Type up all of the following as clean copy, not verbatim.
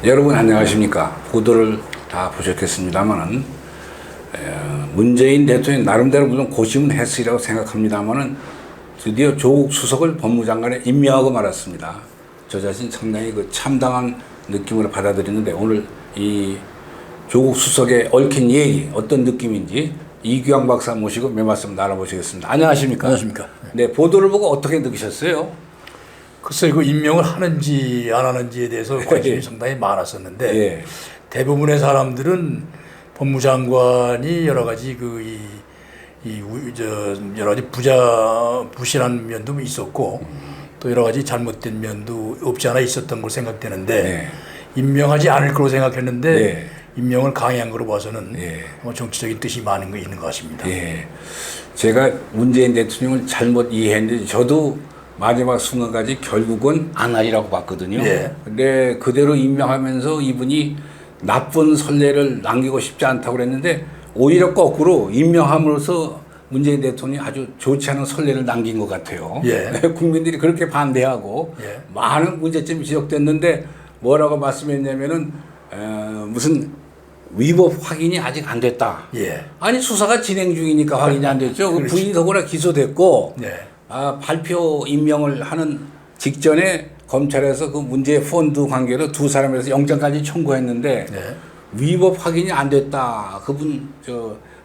여러분 안녕하십니까. 보도를 다 보셨겠습니다만은 문재인 대통령 나름대로 물론 고심은 했으리라고 생각합니다만은 드디어 조국 수석을 법무장관에 임명하고 말았습니다. 저 자신 상당히 그 참당한 느낌으로 받아들이는데 오늘 이 조국 수석의 얽힌 얘기 어떤 느낌인지 이규양 박사 모시고 몇 말씀 나눠보시겠습니다. 안녕하십니까? 안녕하십니까? 네, 보도를 보고 어떻게 느끼셨어요? 글쎄 그 임명을 하는지 안 하는지에 대해서 관심이 상당히 많았었는데 예. 대부분의 사람들은 법무장관이 여러 가지 여러 가지 부실한 면도 있었고 또 여러 가지 잘못된 면도 없지 않아 있었던 걸 생각되는데 네. 임명하지 않을 거로 생각했는데 네. 임명을 강행한 거로 봐서는 예. 정치적인 뜻이 많은 거 있는 것 같습니다. 예. 제가 문재인 대통령을 잘못 이해했는데 저도 마지막 순간까지 결국은 안 하리라고 봤거든요. 예. 근데 그대로 임명하면서 이분이 나쁜 선례를 남기고 싶지 않다고 그랬는데 오히려 거꾸로 임명함으로써 문재인 대통령이 아주 좋지 않은 선례를 남긴 것 같아요. 예. 국민들이 그렇게 반대하고 예. 많은 문제점이 지적됐는데 뭐라고 말씀했냐면은 무슨 위법 확인이 아직 안 됐다. 예. 아니 수사가 진행 중이니까 확인이 안 됐죠. 그렇죠. 부인이 더구나 기소됐고 네. 발표 임명을 하는 직전에 검찰에서 그 문제 펀드 관계로 두 사람에서 영장까지 청구했는데 네. 위법 확인이 안 됐다. 그분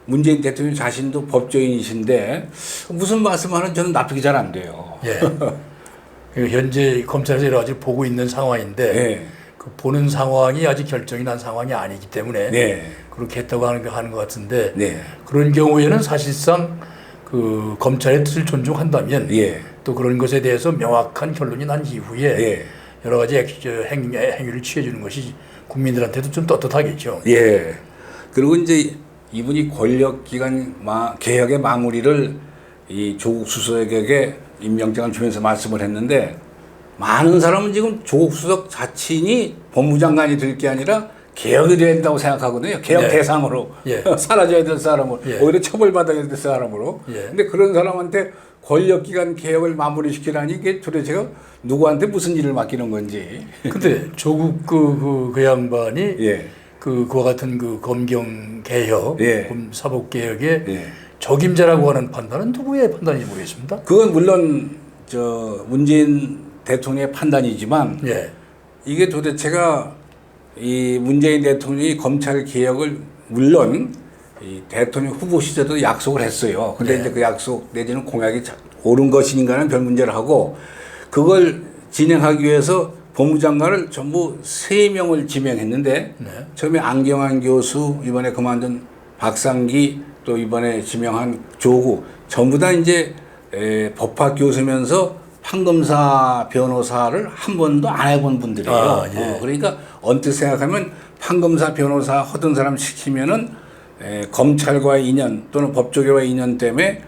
문재인 대통령 자신도 법조인이신데 무슨 말씀하는 저는 납득이 잘 안 돼요. 예. 현재 검찰에서 여러 가지 보고 있는 상황인데 네. 그 보는 상황이 아직 결정이 난 상황이 아니기 때문에 네. 그렇게 했다고 하는 것 같은데 네. 그런 경우에는 사실상 그 검찰의 뜻을 존중한다면 예. 또 그런 것에 대해서 명확한 결론이 난 이후에 예. 여러 가지 행위를 취해주는 것이 국민들한테도 좀 떳떳하겠죠. 예. 그리고 이제 이분이 권력기관 개혁의 마무리를 이 조국 수석에게 임명장을 주면서 말씀을 했는데 많은 사람은 지금 조국 수석 자신이 법무장관이 될 게 아니라 개혁이 된다고 생각하거든요. 개혁 네. 대상으로 예. 사라져야 될 사람으로 예. 오히려 처벌받아야 될 사람으로. 예. 근데 그런 사람한테 권력기관 개혁을 마무리시키라니 이게 도대체가 누구한테 무슨 일을 맡기는 건지. 근데 조국 그 양반이 예. 그와 같은 그 검경 개혁, 예. 사법 개혁에 예. 적임자라고 하는 판단은 누구의 판단인지 모르겠습니다. 그건 물론 문재인 대통령의 판단이지만 예. 이게 도대체가 이 문재인 대통령이 검찰 개혁을 물론 이 대통령 후보 시절도 약속을 했어요. 근데 네. 이제 그 약속 내지는 공약이 옳은 것인가는 별 문제를 하고 그걸 진행하기 위해서 법무장관을 전부 3명을 지명했는데 네. 처음에 안경환 교수, 이번에 그만둔 박상기, 또 이번에 지명한 조국 전부 다 이제 법학 교수면서 판검사 변호사를 한 번도 안 해본 분들이에요. 아, 예. 그러니까 언뜻 생각하면 판검사 변호사 하던 사람 시키면은 검찰과의 인연 또는 법조계와의 인연 때문에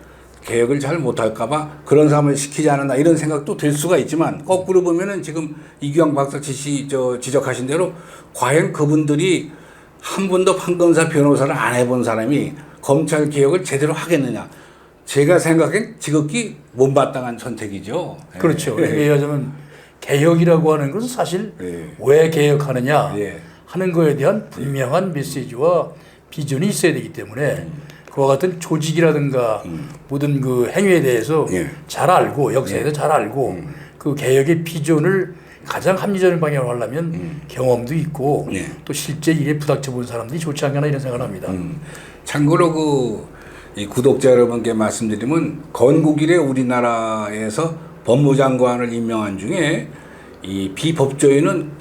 개혁을 잘 못할까봐 그런 사람을 시키지 않았나 이런 생각도 들 수가 있지만 거꾸로 보면은 지금 이규양 박사 지적하신 대로 과연 그분들이 한 번도 판검사 변호사를 안 해본 사람이 검찰 개혁을 제대로 하겠느냐? 제가 생각엔 지극히 못마땅한 선택이죠. 그렇죠. 예. 얘기하자면 개혁이라고 하는 것은 사실 예. 왜 개혁하느냐 예. 하는 거에 대한 분명한 메시지와 비전이 있어야 되기 때문에 그와 같은 조직이라든가 모든 그 행위에 대해서 예. 잘 알고 역사에 대해서 잘 알고 그 개혁의 비전을 가장 합리적인 방향으로 하려면 경험도 있고 예. 또 실제 일에 부닥쳐 본 사람들이 좋지 않겠나 이런 생각을 합니다. 참고로 이 구독자 여러분께 말씀드리면 건국 이래 우리나라에서 법무장관을 임명한 중에 이 비법조인은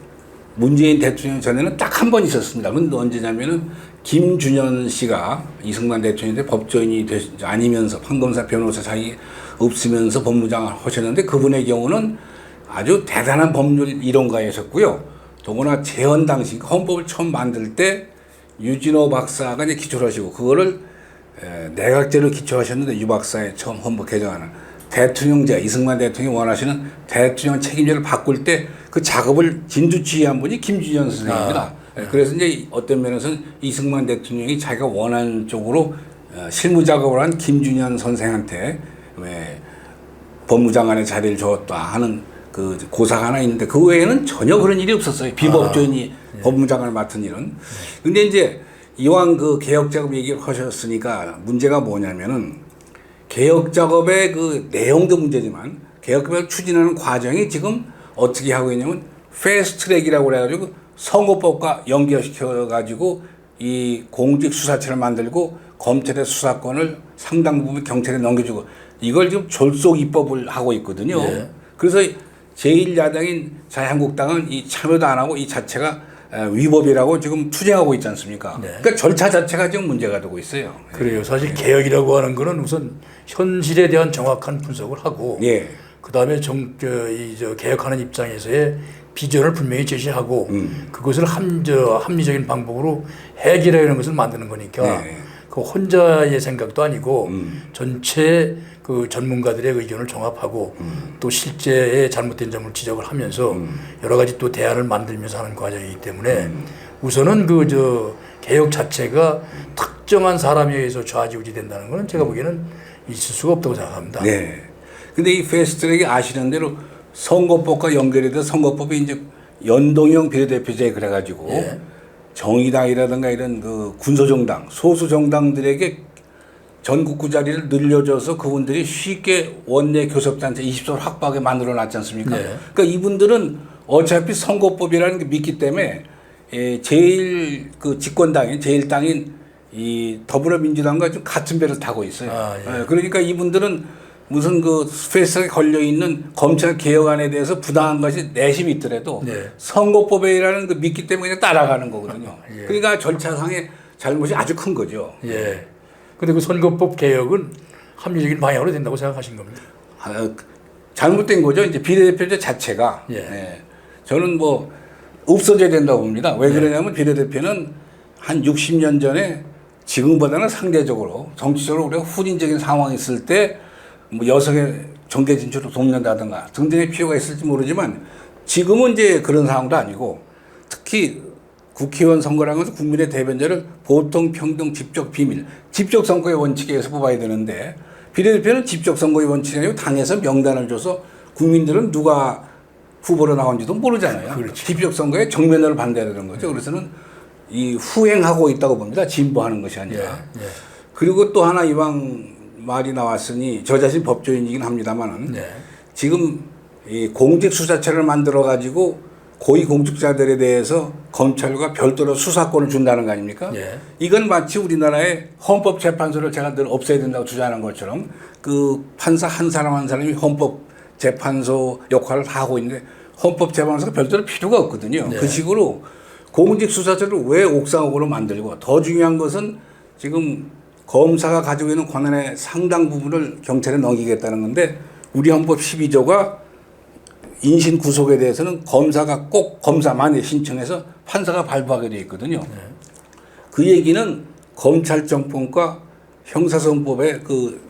문재인 대통령 전에는 딱 한 번 있었습니다. 근데 언제냐면은 김준현 씨가 이승만 대통령한테 법조인이 아니면서 판검사 변호사 자격이 없으면서 법무장관을 하셨는데 그분의 경우는 아주 대단한 법률 이론가이셨고요. 더구나 재헌 당시 헌법을 처음 만들 때 유진호 박사가 이제 기초를 하시고 그거를 내각제로 기초하셨는데 유 박사의 처음 헌법 개정하는 대통령제 이승만 대통령이 원하시는 대통령 책임제를 바꿀 때 그 작업을 진두지휘한 분이 김준현 선생입니다. 그래서 이제 어떤 면에서는 이승만 대통령이 자기가 원하는 쪽으로 실무 작업을 한 김준현 선생한테 왜 법무장관의 자리를 줬다 하는 그 고사가 하나 있는데 그 외에는 전혀 그런 일이 없었어요. 비법조인이 법무장관을 맡은 일은. 근데 이제 이왕 그 개혁 작업 얘기를 하셨으니까 문제가 뭐냐면은 개혁 작업의 그 내용도 문제지만 개혁 작업을 추진하는 과정이 지금 어떻게 하고 있냐면 패스트트랙이라고 그래가지고 선거법과 연결시켜가지고 이 공직수사처를 만들고 검찰의 수사권을 상당 부분 경찰에 넘겨주고 이걸 지금 졸속 입법을 하고 있거든요. 네. 그래서 제1야당인 자유한국당은 이 참여도 안 하고 이 자체가 위법이라고 지금 투쟁하고 있지 않습니까? 네. 그러니까 절차 자체가 지금 문제가 되고 있어요. 그래요. 사실 개혁이라고 하는 거는 우선 현실에 대한 정확한 분석을 하고 예. 그다음에 개혁하는 입장에서의 비전을 분명히 제시하고 그것을 합리적인 방법으로 해결하는 것을 만드는 거니까 네. 그 혼자의 생각도 아니고 전체 그 전문가들의 의견을 종합하고 또 실제의 잘못된 점을 지적을 하면서 여러 가지 또 대안을 만들면서 하는 과정이기 때문에 우선은 개혁 자체가 특정한 사람에 의해서 좌지우지 된다는 것은 제가 보기에는 있을 수가 없다고 생각합니다. 네. 근데 이 패스트트랙이 아시는 대로 선거법과 연결이 돼서 선거법이 이제 연동형 비례대표제 그래가지고 예. 정의당이라든가 이런 그 군소정당, 소수정당들에게 전국구 자리를 늘려줘서 그분들이 쉽게 원내 교섭단체 20석 확보하게 만들어 놨지 않습니까? 네. 그러니까 이분들은 어차피 선거법이라는 게 믿기 때문에 제일 그 집권당인, 제1당인 이 더불어민주당과 좀 같은 배를 타고 있어요. 아, 예. 그러니까 이분들은 무슨 그 스페이스에 걸려있는 검찰 개혁안에 대해서 부당한 것이 내심이 있더라도 네. 선거법이라는 그 믿기 때문에 그냥 따라가는 거거든요. 예. 그러니까 절차상의 잘못이 아주 큰 거죠. 예. 근데 그 선거법 개혁은 합리적인 방향으로 된다고 생각하신 겁니다. 잘못된 거죠. 이제 비례대표제 자체가. 예. 네. 저는 뭐 없어져야 된다고 봅니다. 왜 그러냐면 비례대표는 한 60년 전에 지금보다는 상대적으로 정치적으로 우리가 후진적인 상황이 있을 때 뭐 여성의 정계 진출을 돕는다든가 등등의 필요가 있을지 모르지만 지금은 이제 그런 상황도 아니고 특히 국회의원 선거라는 것은 국민의 대변자를 보통 평등 직접 비밀 직접 선거의 원칙에 의해서 뽑아야 되는데 비례대표는 직접 선거의 원칙이 아니고 당에서 명단을 줘서 국민들은 누가 후보로 나온지도 모르잖아요. 그렇죠. 직접 선거에 정면으로 반대하는 거죠. 그래서는 이 후행하고 있다고 봅니다. 진보하는 것이 아니라. 예. 그리고 또 하나 이왕 말이 나왔으니 저 자신 법조인이긴 합니다만은 네. 지금 이 공직수사처를 만들어 가지고 고위공직자들에 대해서 검찰과 별도로 수사권을 준다는 거 아닙니까? 예. 이건 마치 우리나라의 헌법재판소를 제가 늘 없애야 된다고 주장하는 것처럼 그 판사 한 사람 한 사람이 헌법재판소 역할을 다 하고 있는데 헌법재판소가 별도로 필요가 없거든요. 네. 그 식으로 공직수사처를 왜 옥상옥으로 만들고 더 중요한 것은 지금 검사가 가지고 있는 권한의 상당 부분을 경찰에 넘기겠다는 건데 우리 헌법 12조가 인신 구속에 대해서는 검사가 꼭 검사만이 신청해서 판사가 발부하게 되어 있거든요. 그 얘기는 검찰정법과 형사소송법의 그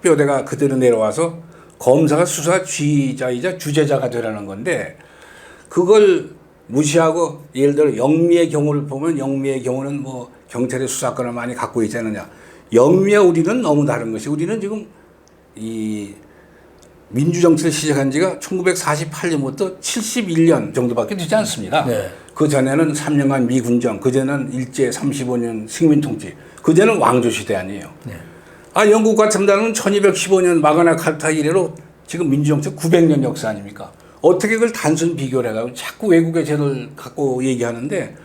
뼈대가 그대로 내려와서 검사가 수사 지휘자이자 주재자가 되라는 건데 그걸 무시하고 예를 들어 영미의 경우를 보면 영미의 경우는 뭐 경찰의 수사권을 많이 갖고 있지 않느냐. 영미와 우리는 너무 다른 것이 우리는 지금 이 민주정치를 시작한 지가 1948년부터 71년 정도밖에 되지 않습니다. 네. 그 전에는 3년간 미군정, 그 전에는 일제 35년 식민통치, 그 전에는 왕조시대 아니에요. 네. 영국 같은 데는 1215년 마그나 카타 이래로 지금 민주정치 900년 역사 아닙니까? 어떻게 그걸 단순 비교를 해가지고 자꾸 외국의 제도를 갖고 얘기하는데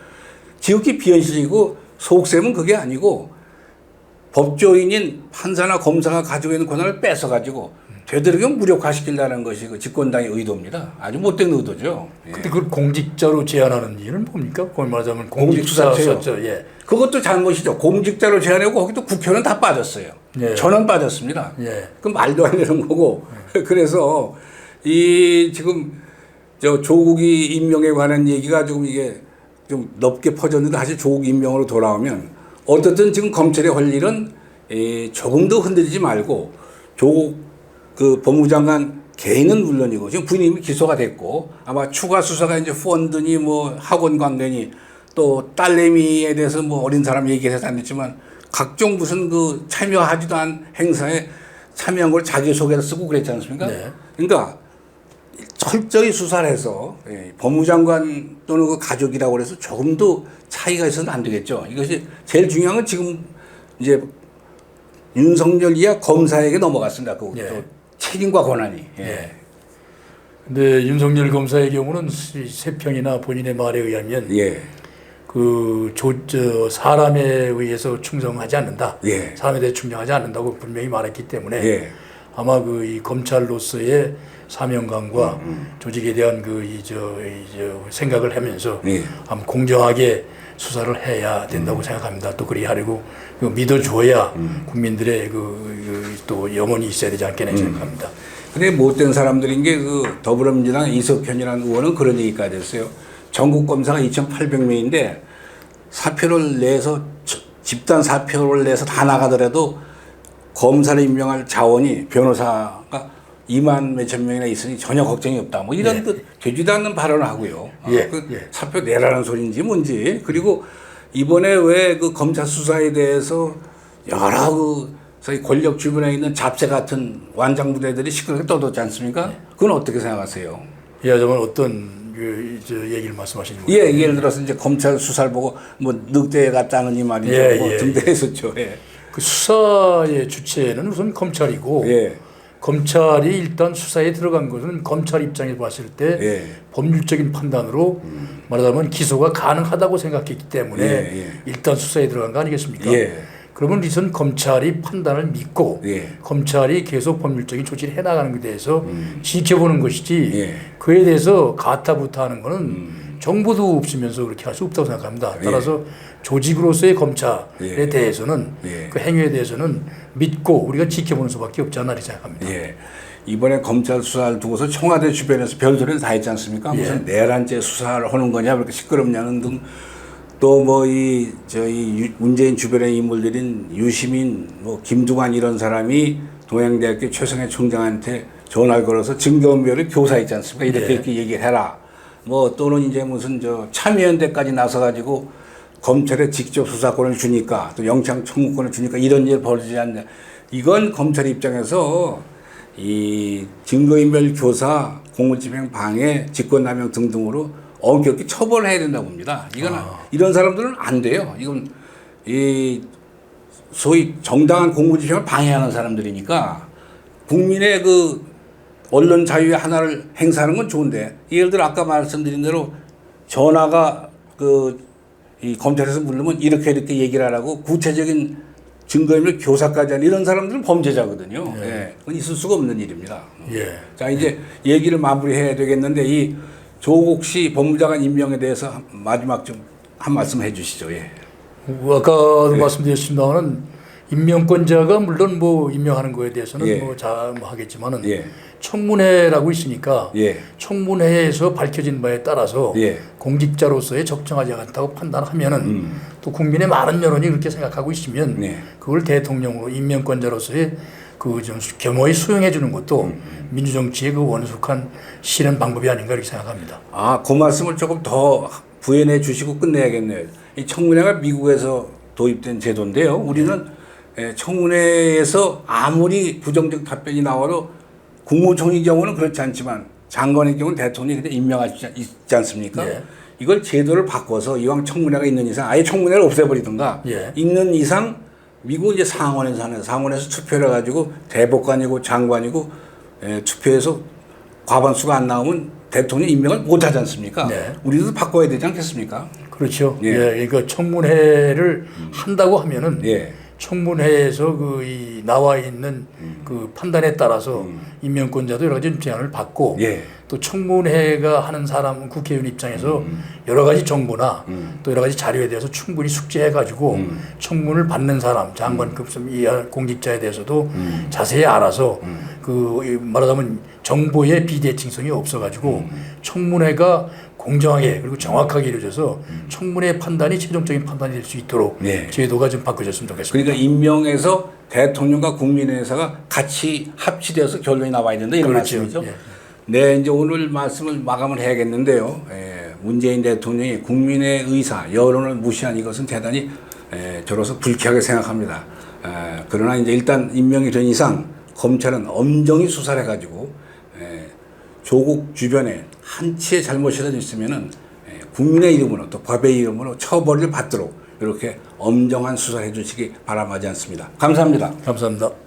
지극히 비현실이고 속셈은 그게 아니고 법조인인 판사나 검사가 가지고 있는 권한을 뺏어가지고 되도록 무력화시키려는 것이 그 집권당의 의도입니다. 아주 못된 의도죠. 예. 근데 그걸 공직자로 제한하는 이유는 뭡니까? 그걸 말하자면 공직수사처요. 공직수사처. 예. 그것도 잘못이죠. 공직자로 제한하고 거기도 국회의원은 다 빠졌어요. 예. 전원 빠졌습니다. 예. 그 말도 안 되는 거고. 그래서 이 지금 저 조국이 임명에 관한 얘기가 좀 이게 좀 넓게 퍼졌는데 다시 조국 임명으로 돌아오면 어떻든 지금 검찰의 할 일은 조금 더 흔들리지 말고 조국 그 법무장관 개인은 물론이고 지금 부인님이 기소가 됐고 아마 추가 수사가 이제 펀드니 뭐 학원 관계니 또 딸내미에 대해서 뭐 어린 사람 얘기해서 안 됐지만 각종 무슨 그 참여하지도 않은 행사에 참여한 걸 자기소개를 쓰고 그랬지 않습니까? 네. 그러니까 철저히 수사를 해서 법무장관 또는 그 가족이라고 그래서 조금도 차이가 있어서는 안 되겠죠. 이것이 제일 중요한 건 지금 이제 윤석열 이하 검사에게 넘어갔습니다. 그 예. 또 책임과 권한이. 예. 근데 윤석열 검사의 경우는 세 평이나 본인의 말에 의하면 예. 사람에 의해서 충성하지 않는다. 예. 사람에 대해 충성하지 않는다고 분명히 말했기 때문에 예. 아마 이 검찰로서의 사명감과 조직에 대한 생각을 하면서 예. 아마 공정하게 수사를 해야 된다고 생각합니다. 또 그리 하려고 믿어줘야 국민들의 또 염원이 있어야 되지 않겠나 생각합니다. 근데 못된 사람들인 게 그 더불어민주당 이석현이라는 의원은 그런 얘기까지 했어요. 전국 검사가 2,800명인데 사표를 내서 집단 사표를 내서 다 나가더라도 검사를 임명할 자원이 변호사가 2만 몇천 명이나 있으니 전혀 걱정이 없다. 뭐 이런 되지도 않는 발언을 하고요. 사표 내라는 소리인지 뭔지. 그리고 이번에 왜 그 검찰 수사에 대해서 여러 저희 권력 주변에 있는 잡새 같은 완장 부대들이 시끄럽게 떠들지 않습니까? 그건 어떻게 생각하세요? 이 하자면 어떤 얘기를 말씀하시는 거예요? 예, 예를 들어서 이제 검찰 수사를 보고 뭐 늑대 같다는 이 말이죠. 뭐 등대했었죠. 예. 그 수사의 주체는 우선 검찰이고 예. 검찰이 일단 수사에 들어간 것은 검찰 입장에서 봤을 때 법률적인 판단으로 말하자면 기소가 가능하다고 생각했기 때문에 일단 수사에 들어간 거 아니겠습니까? 그러면 우선 검찰이 판단을 믿고 검찰이 계속 법률적인 조치를 해나가는 것에 대해서 지켜보는 것이지 그에 대해서 가타부타하는 것은 정보도 없으면서 그렇게 할 수 없다고 생각합니다. 따라서 조직으로서의 검찰에 대해서는 그 행위에 대해서는 믿고 우리가 지켜보는 수밖에 없지 않나 생각합니다. 이번에 검찰 수사를 두고서 청와대 주변에서 별소리를 다 했지 않습니까? 무슨 내란죄 수사를 하는 거냐, 왜 이렇게 시끄럽냐는 등 또 뭐 저희 문재인 주변의 인물들인 유시민, 뭐 김두관 이런 사람이 동양대학교 최성해 총장한테 전화를 걸어서 증거인멸을 교사했지 않습니까? 이렇게 얘기를 해라. 뭐 또는 이제 무슨 참여연대까지 나서가지고 검찰에 직접 수사권을 주니까 또 영장 청구권을 주니까 이런 일 벌어지지 않냐. 이건 검찰 입장에서 이 증거인멸 교사, 공무집행 방해, 직권남용 등등으로 엄격히 처벌해야 된다고 봅니다. 이건 이런 사람들은 안 돼요. 이건 이 소위 정당한 공무집행을 방해하는 사람들이니까 국민의 그 언론 자유의 하나를 행사하는 건 좋은데 예를 들어 아까 말씀드린 대로 전화가 이 검찰에서 부르면 이렇게 얘기를 하라고 구체적인 증거인멸 교사까지 하는 이런 사람들은 범죄자거든요. 그건 있을 수가 없는 일입니다. 자, 이제 얘기를 마무리해야 되겠는데 이 조국 씨 법무장관 임명에 대해서 마지막 좀 한 말씀 해주시죠. 아까도 말씀드렸습니다만은 임명권자가 물론 뭐 임명하는 거에 대해서는 하겠지만은 청문회라고 있으니까 청문회에서 밝혀진 바에 따라서 공직자로서의 적정하지 않다고 판단하면은 또 국민의 많은 여론이 그렇게 생각하고 있으면 그걸 대통령으로 임명권자로서의 좀 겸허히 수용해 주는 것도 민주정치의 그 원숙한 실현 방법이 아닌가 이렇게 생각합니다. 그 말씀을 조금 더 부연해 주시고 끝내야겠네요. 이 청문회가 미국에서 도입된 제도인데요. 우리는 청문회에서 아무리 부정적 답변이 나와도 국무총리 경우는 그렇지 않지만 장관의 경우는 대통령이 그냥 임명할 수 있지 않습니까? 이걸 제도를 바꿔서 이왕 청문회가 있는 이상 아예 청문회를 없애버리든가 있는 이상 미국 이제 상원에서 하는 상원에서 투표를 해가지고 대법관이고 장관이고 투표해서 과반수가 안 나오면 대통령 임명을 못 하지 않습니까? 우리도 바꿔야 되지 않겠습니까? 그렇죠. 그러니까 청문회를 한다고 하면은 청문회에서 나와 있는 그 판단에 따라서 임명권자도 여러 가지 제안을 받고 또 청문회가 하는 사람 국회의원 입장에서 여러 가지 정보나 또 여러 가지 자료에 대해서 충분히 숙지해가지고 청문을 받는 사람 장관급 공직자에 대해서도 자세히 알아서 말하자면 정보의 비대칭성이 없어가지고 청문회가 공정하게 그리고 정확하게 이루어져서 청문회 판단이 최종적인 판단이 될 수 있도록 제도가 좀 바꿔졌으면 좋겠습니다. 그러니까 임명해서 대통령과 국민의사가 같이 합치돼서 결론이 나와야 된다 이런 말씀이죠. 네, 이제 오늘 말씀을 마감을 해야겠는데요. 문재인 대통령이 국민의 의사, 여론을 무시한 이것은 대단히 저로서 불쾌하게 생각합니다. 그러나 이제 일단 임명이 된 이상 검찰은 엄정히 수사를 해가지고 조국 주변에 한치의 잘못이라도 있으면은 국민의 이름으로 또 법의 이름으로 처벌을 받도록 이렇게 엄정한 수사를 해주시기 바람하지 않습니다. 감사합니다. 감사합니다.